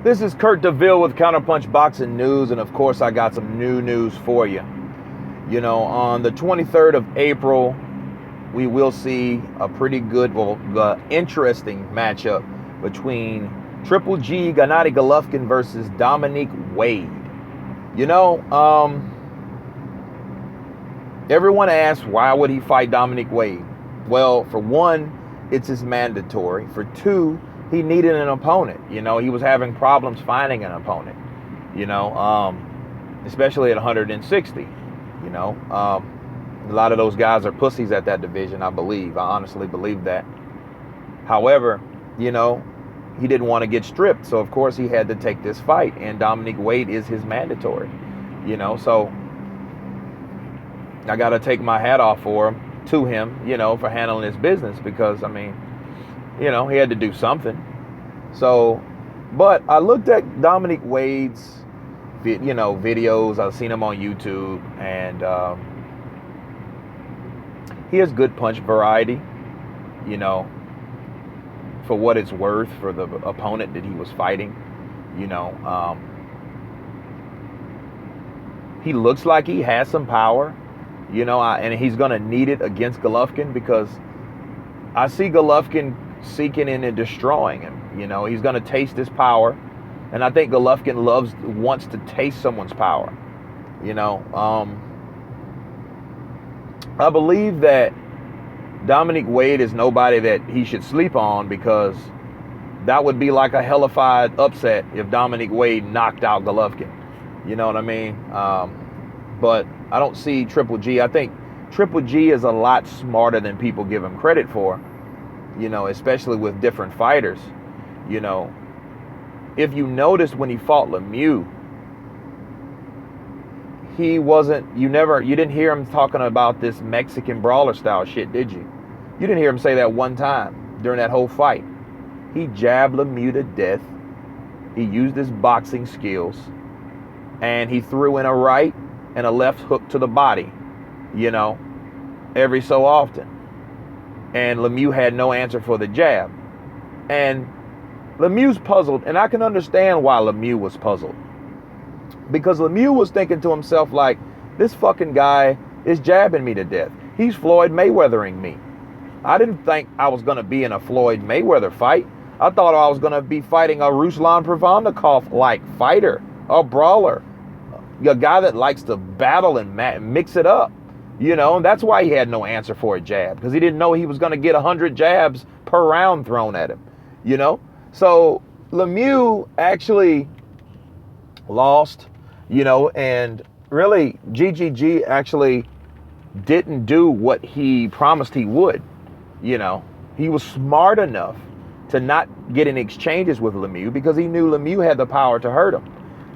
This is Kurt DeVille with Counterpunch Boxing News, and of course I got some new news for you. You know, on the 23rd of April, we will see a pretty good, interesting matchup between Triple G, Gennady Golovkin versus Dominic Wade. You know, everyone asks, why would he fight Dominic Wade? Well, for one, it's his mandatory. For two, he needed an opponent. You know, he was having problems finding an opponent, you know, especially at 160. You know, a lot of those guys are pussies at that division, I believe. I honestly believe that. However, you know, he didn't want to get stripped. So, of course, he had to take this fight. And Dominic Wade is his mandatory, you know. So I got to take my hat off to him, you know, for handling his business. Because, I mean, you know, he had to do something. So, but I looked at Dominic Wade's, you know, videos. I've seen him on YouTube. And he has good punch variety, you know, for what it's worth for the opponent that he was fighting. You know, he looks like he has some power, you know, and he's going to need it against Golovkin, because I see Golovkin seeking in and destroying him. You know, he's going to taste his power, and I think Golovkin wants to taste someone's power. You know, I believe that Dominic Wade is nobody that he should sleep on, because that would be like a hellified upset if Dominic Wade knocked out Golovkin. You know what I mean? But I don't see Triple G. I think Triple G is a lot smarter than people give him credit for, you know, especially with different fighters. You know, if you noticed when he fought Lemieux, he wasn't, you didn't hear him talking about this Mexican brawler style shit, did you? You didn't hear him say that one time during that whole fight. He jabbed Lemieux to death. He used his boxing skills, and he threw in a right and a left hook to the body, you know, every so often. And Lemieux had no answer for the jab. And Lemieux's puzzled, and I can understand why Lemieux was puzzled. Because Lemieux was thinking to himself, like, this fucking guy is jabbing me to death. He's Floyd Mayweathering me. I didn't think I was going to be in a Floyd Mayweather fight. I thought I was going to be fighting a Ruslan Prevodnikov-like fighter, a brawler, a guy that likes to battle and mix it up. You know, and that's why he had no answer for a jab, because he didn't know he was going to get 100 jabs per round thrown at him, you know. So Lemieux actually lost, you know, and really GGG actually didn't do what he promised he would. You know, he was smart enough to not get in exchanges with Lemieux, because he knew Lemieux had the power to hurt him.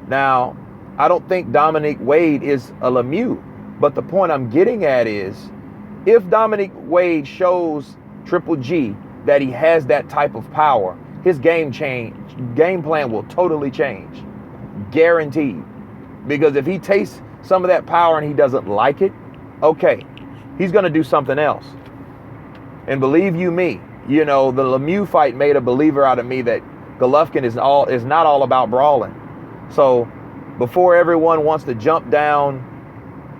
Now, I don't think Dominic Wade is a Lemieux, but the point I'm getting at is, if Dominic Wade shows Triple G that he has that type of power, his game plan will totally change. Guaranteed. Because if he tastes some of that power and he doesn't like it, okay, he's going to do something else. And believe you me, you know, the Lemieux fight made a believer out of me that Golovkin is not all about brawling. So before everyone wants to jump down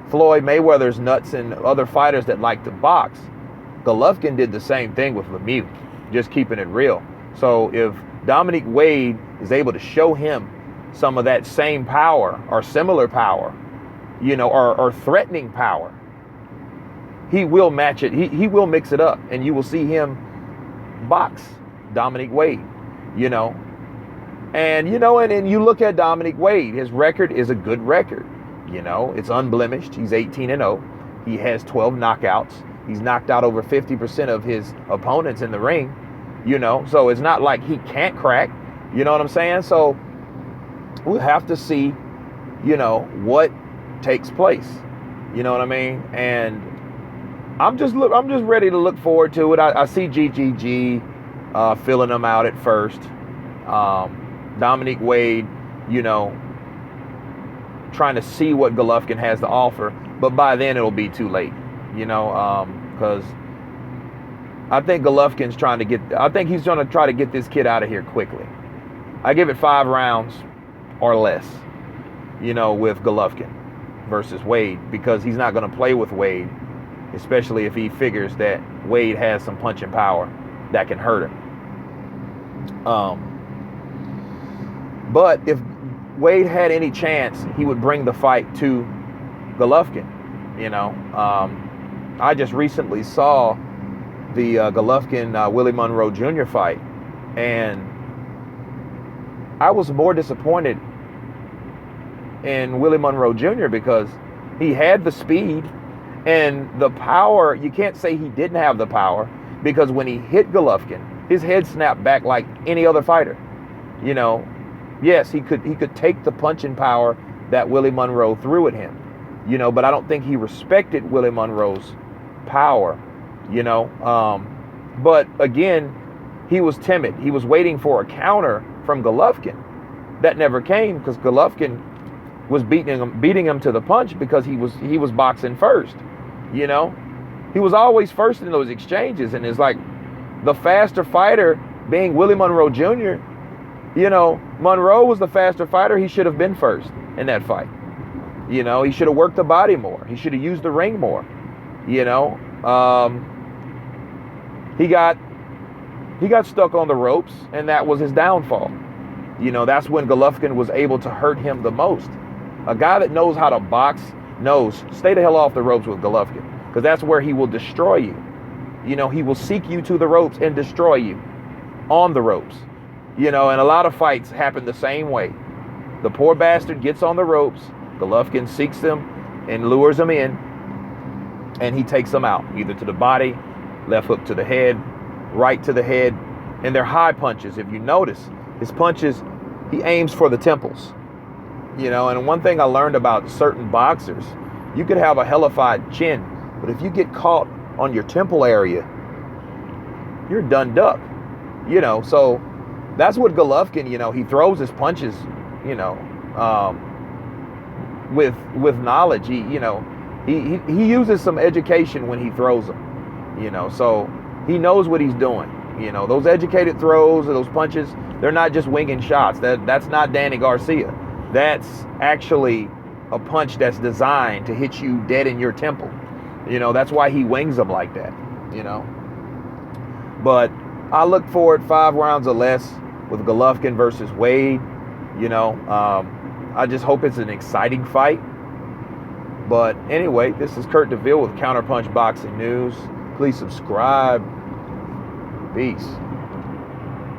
Floyd Mayweather's nuts and other fighters that like to box, Golovkin did the same thing with Lemieux, just keeping it real. So if Dominic Wade is able to show him some of that same power or similar power, you know, or threatening power, he will match it. He will mix it up, and you will see him box Dominic Wade, you know. And, you know, and you look at Dominic Wade, his record is a good record. You know, it's unblemished. He's 18-0. He has 12 knockouts. He's knocked out over 50% of his opponents in the ring, you know. So it's not like he can't crack, you know what I'm saying? So we'll have to see, you know, what takes place. You know what I mean? And I'm just ready to look forward to it. I see GGG filling them out at first. Dominic Wade, you know, trying to see what Golovkin has to offer, but by then it'll be too late, you know, because I think Golovkin's he's going to try to get this kid out of here quickly. I give it 5 rounds or less, with Golovkin versus Wade, because he's not going to play with Wade, especially if he figures that Wade has some punching power that can hurt him. But if Wade had any chance, he would bring the fight to Golovkin. I just recently saw the Golovkin Willie Monroe Jr. fight, and I was more disappointed in Willie Monroe Jr. because he had the speed and the power. You can't say he didn't have the power, because when he hit Golovkin, his head snapped back like any other fighter. Yes, he could take the punching power that Willie Monroe threw at him, but I don't think he respected Willie Monroe's power, but again, he was timid. He was waiting for a counter from Golovkin. That never came, because Golovkin was beating him to the punch, because he was boxing first. He was always first in those exchanges, and it's like the faster fighter being Willie Monroe Jr. Monroe was the faster fighter. He should have been first in that fight. He should have worked the body more. He should have used the ring more. He got stuck on the ropes, and that was his downfall. That's when Golovkin was able to hurt him the most. A guy that knows how to box knows, stay the hell off the ropes with Golovkin, because that's where he will destroy you. He will seek you to the ropes and destroy you on the ropes. And a lot of fights happen the same way. The poor bastard gets on the ropes, Golovkin seeks them and lures him in, and he takes them out, either to the body, left hook to the head, right to the head, and they're high punches. If you notice, his punches, he aims for the temples. And one thing I learned about certain boxers, you could have a hellified chin, but if you get caught on your temple area, you're done duck. So that's what Golovkin, he throws his punches, with knowledge. He uses some education when he throws them, so he knows what he's doing. Those educated throws or those punches, they're not just winging shots. That's not Danny Garcia. That's actually a punch that's designed to hit you dead in your temple. That's why he wings them like that, But I look forward 5 rounds or less with Golovkin versus Wade. I just hope it's an exciting fight. But anyway, this is Kurt DeVille with Counterpunch Boxing News. Please subscribe. Peace.